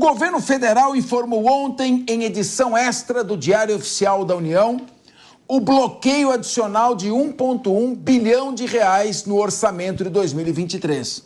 governo federal informou ontem, em edição extra do Diário Oficial da União, o bloqueio adicional de 1,1 bilhão de reais no orçamento de 2023.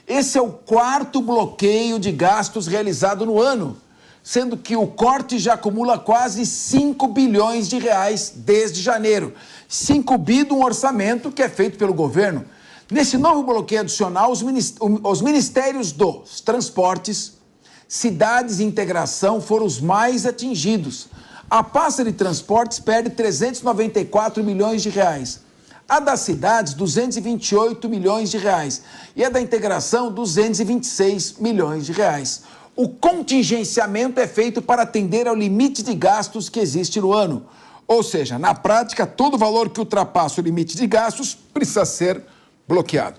Esse é o quarto bloqueio de gastos realizado no ano, sendo que o corte já acumula quase 5 bilhões de reais desde janeiro. 5 bi de um orçamento que é feito pelo governo. Nesse novo bloqueio adicional, os ministérios dos transportes, cidades e integração foram os mais atingidos. A pasta de transportes perde 394 milhões de reais. A das cidades, 228 milhões de reais. E a da integração, 226 milhões de reais. O contingenciamento é feito para atender ao limite de gastos que existe no ano. Ou seja, na prática, todo valor que ultrapassa o limite de gastos precisa ser bloqueado.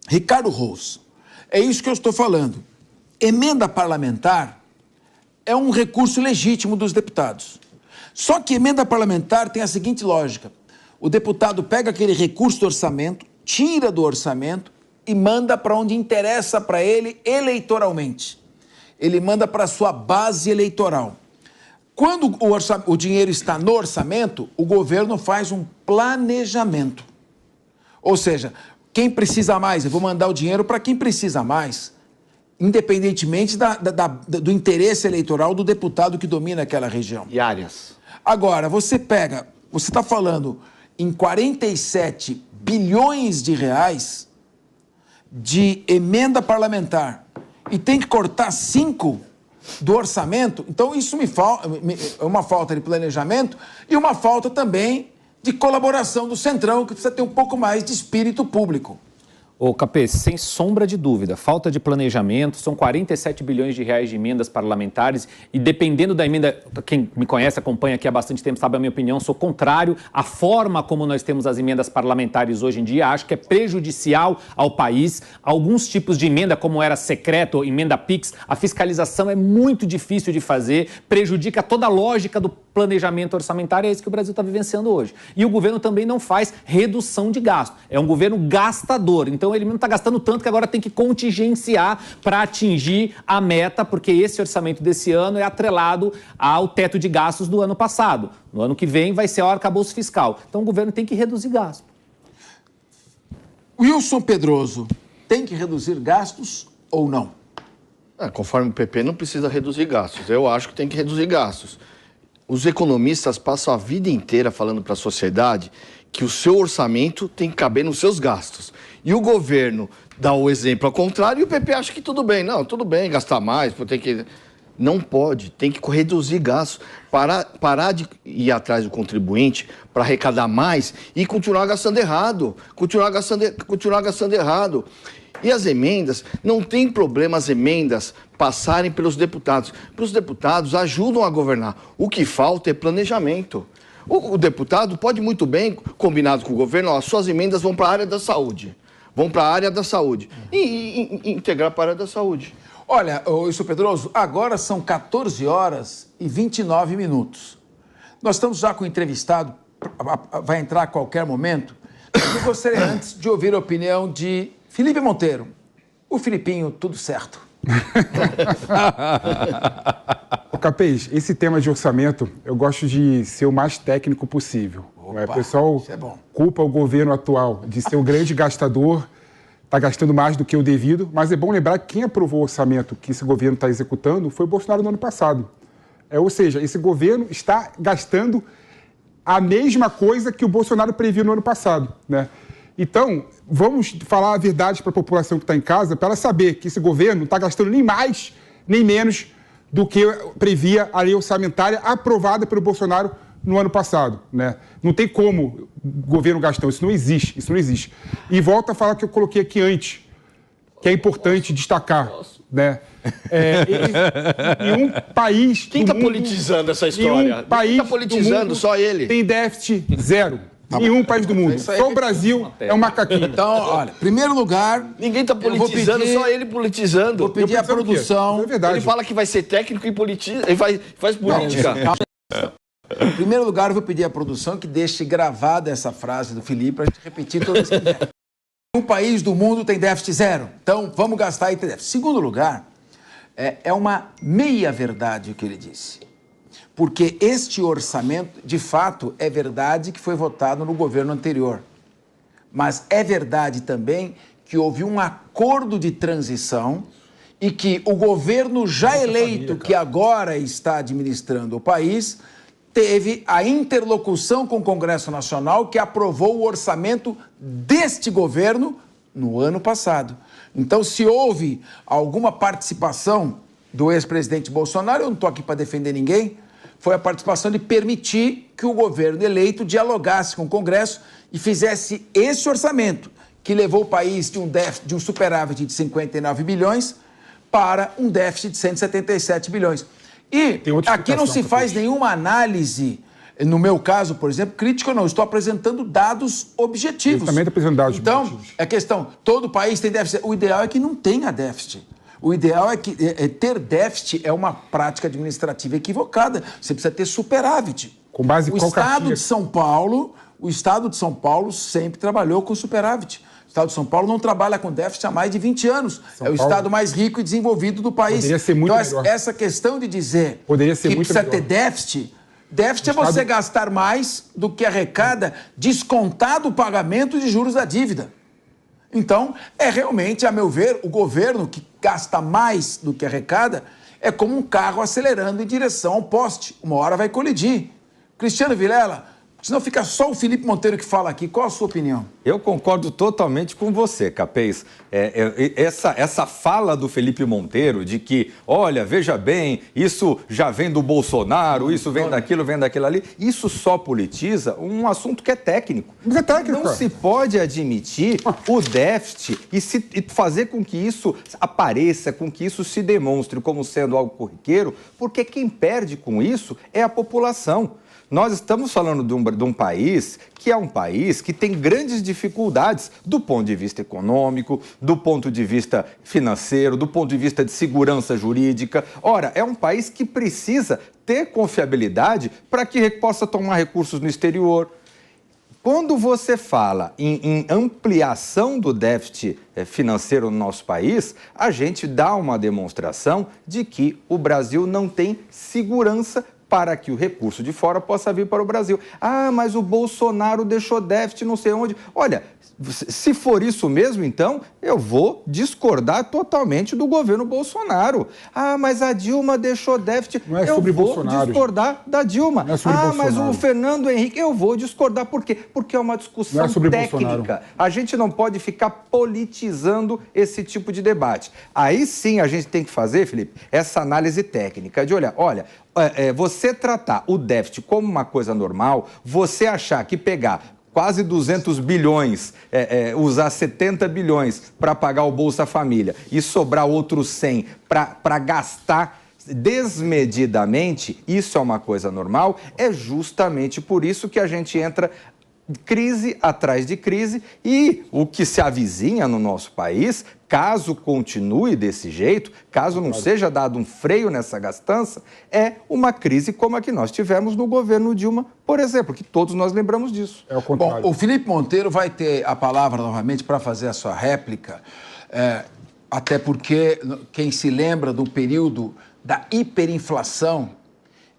Ricardo Rous, é isso que eu estou falando. Emenda parlamentar é um recurso legítimo dos deputados. Só que emenda parlamentar tem a seguinte lógica. O deputado pega aquele recurso do orçamento, tira do orçamento e manda para onde interessa para ele eleitoralmente. Ele manda para a sua base eleitoral. Quando o dinheiro está no orçamento, o governo faz um planejamento. Ou seja, quem precisa mais, eu vou mandar o dinheiro para quem precisa mais, independentemente do interesse eleitoral do deputado que domina aquela região. E áreas. Agora, você está falando em 47 bilhões de reais de emenda parlamentar e tem que cortar 5 do orçamento, então isso é uma falta de planejamento e uma falta também de colaboração do Centrão, que precisa ter um pouco mais de espírito público. Ô, Capês, sem sombra de dúvida, falta de planejamento, são 47 bilhões de reais de emendas parlamentares e dependendo da emenda, quem me conhece, acompanha aqui há bastante tempo, sabe a minha opinião, sou contrário à forma como nós temos as emendas parlamentares hoje em dia, acho que é prejudicial ao país. Alguns tipos de emenda, como era secreto, emenda PIX, a fiscalização é muito difícil de fazer, prejudica toda a lógica do planejamento orçamentário, é isso que o Brasil está vivenciando hoje. E o governo também não faz redução de gasto, é um governo gastador, então ele não está gastando tanto que agora tem que contingenciar para atingir a meta, porque esse orçamento desse ano é atrelado ao teto de gastos do ano passado. No ano que vem vai ser o arcabouço fiscal. Então o governo tem que reduzir gasto. Wilson Pedroso, tem que reduzir gastos ou não? Conforme o PP, não precisa reduzir gastos. Eu acho que tem que reduzir gastos. Os economistas passam a vida inteira falando para a sociedade que o seu orçamento tem que caber nos seus gastos. E o governo dá o exemplo ao contrário e o PP acha que tudo bem. Não, tudo bem, gastar mais, tem que... Não pode, tem que reduzir gastos, parar de ir atrás do contribuinte para arrecadar mais e continuar gastando errado, continuar gastando errado. E as emendas, não tem problema as emendas passarem pelos deputados. Os deputados ajudam a governar. O que falta é planejamento. O deputado pode muito bem, combinado com o governo, as suas emendas vão para a área da saúde. Vão para a área da saúde. E integrar para a área da saúde. Olha, Wilson Pedroso, agora são 14 horas e 29 minutos. Nós estamos já com o entrevistado, vai entrar a qualquer momento. Eu gostaria antes de ouvir a opinião de Felipe Monteiro. O Filipinho, tudo certo. Ô, Capês, esse tema de orçamento, eu gosto de ser o mais técnico possível. Opa, o pessoal culpa o governo atual de ser um grande gastador, está gastando mais do que o devido, mas é bom lembrar que quem aprovou o orçamento que esse governo está executando foi o Bolsonaro no ano passado. Ou seja, esse governo está gastando a mesma coisa que o Bolsonaro previu no ano passado, né? Então, vamos falar a verdade para a população que está em casa, para ela saber que esse governo não está gastando nem mais, nem menos do que previa a lei orçamentária aprovada pelo Bolsonaro no ano passado, né? Não tem como o governo gastar, isso não existe. E volto a falar que eu coloquei aqui antes, que é importante destacar, né? Em um país Quem está politizando essa história? Quem está politizando? Só ele. Tem déficit zero. Nenhum país do mundo. Só o Brasil é um macaquinho. Então, olha, primeiro lugar... Ninguém está politizando, só ele politizando. Vou pedir a produção... É verdade. Ele fala que vai ser técnico e politiza, e faz política. Em primeiro lugar, eu vou pedir à produção que deixe gravada essa frase do Felipe para a gente repetir todas as vezes. Um país do mundo tem déficit zero. Então, vamos gastar e ter déficit. Segundo lugar, é uma meia-verdade o que ele disse. Porque este orçamento, de fato, é verdade que foi votado no governo anterior. Mas é verdade também que houve um acordo de transição e que o governo já eleito, que agora está administrando o país, teve a interlocução com o Congresso Nacional, que aprovou o orçamento deste governo no ano passado. Então, se houve alguma participação do ex-presidente Bolsonaro, eu não estou aqui para defender ninguém, foi a participação de permitir que o governo eleito dialogasse com o Congresso e fizesse esse orçamento, que levou o país de um superávit de 59 bilhões para um déficit de 177 bilhões. E aqui não se faz nenhuma análise, no meu caso, por exemplo, crítica, não. Estou apresentando dados objetivos. Eu também estou apresentando dados objetivos. Então, a questão, todo país tem déficit. O ideal é que não tenha déficit. O ideal é que ter déficit é uma prática administrativa equivocada. Você precisa ter superávit. Com base em qual Estado de São Paulo, o Estado de São Paulo sempre trabalhou com superávit. O Estado de São Paulo não trabalha com déficit há mais de 20 anos. É o estado mais rico e desenvolvido do país. Poderia ser muito melhor. Essa questão de dizer que precisa ter déficit é você gastar mais do que arrecada, descontado o pagamento de juros da dívida. Então, é realmente, a meu ver, o governo que gasta mais do que arrecada é como um carro acelerando em direção ao poste. Uma hora vai colidir. Cristiano Vilela, senão fica só o Felipe Monteiro que fala aqui. Qual a sua opinião? Eu concordo totalmente com você, Capês. Essa fala do Felipe Monteiro de que, olha, veja bem, isso já vem do Bolsonaro, isso vem daquilo ali, isso só politiza um assunto que é técnico. Mas é técnico. Não se pode admitir o déficit e fazer com que isso apareça, com que isso se demonstre como sendo algo corriqueiro, porque quem perde com isso é a população. Nós estamos falando de um país que é um país que tem grandes dificuldades do ponto de vista econômico, do ponto de vista financeiro, do ponto de vista de segurança jurídica. Ora, é um país que precisa ter confiabilidade para que possa tomar recursos no exterior. Quando você fala em ampliação do déficit financeiro no nosso país, a gente dá uma demonstração de que o Brasil não tem segurança para que o recurso de fora possa vir para o Brasil. Ah, mas o Bolsonaro deixou déficit não sei onde. Olha, se for isso mesmo, então, eu vou discordar totalmente do governo Bolsonaro. Ah, mas a Dilma deixou déficit. Não é sobre Bolsonaro. Eu vou discordar da Dilma. Não é sobre Bolsonaro. Mas o Fernando Henrique, eu vou discordar. Por quê? Porque é uma discussão técnica. Bolsonaro. A gente não pode ficar politizando esse tipo de debate. Aí sim a gente tem que fazer, Felipe, essa análise técnica de olhar, olha, você tratar o déficit como uma coisa normal, você achar que pegar quase 200 bilhões, usar 70 bilhões para pagar o Bolsa Família e sobrar outros 100 para gastar desmedidamente, isso é uma coisa normal, é justamente por isso que a gente entra crise atrás de crise e o que se avizinha no nosso país, caso continue desse jeito, caso não seja dado um freio nessa gastança, é uma crise como a que nós tivemos no governo Dilma, por exemplo, que todos nós lembramos disso. É o contrário. Bom, o Felipe Monteiro vai ter a palavra novamente para fazer a sua réplica, até porque quem se lembra do período da hiperinflação,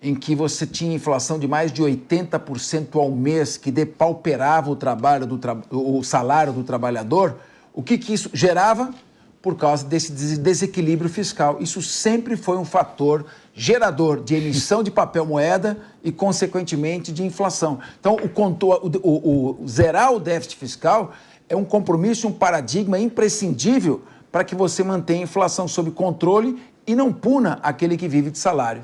em que você tinha inflação de mais de 80% ao mês, que depauperava o salário do trabalhador, o que isso gerava? Por causa desse desequilíbrio fiscal. Isso sempre foi um fator gerador de emissão de papel moeda e, consequentemente, de inflação. Então, zerar o déficit fiscal é um compromisso, um paradigma imprescindível para que você mantenha a inflação sob controle e não puna aquele que vive de salário.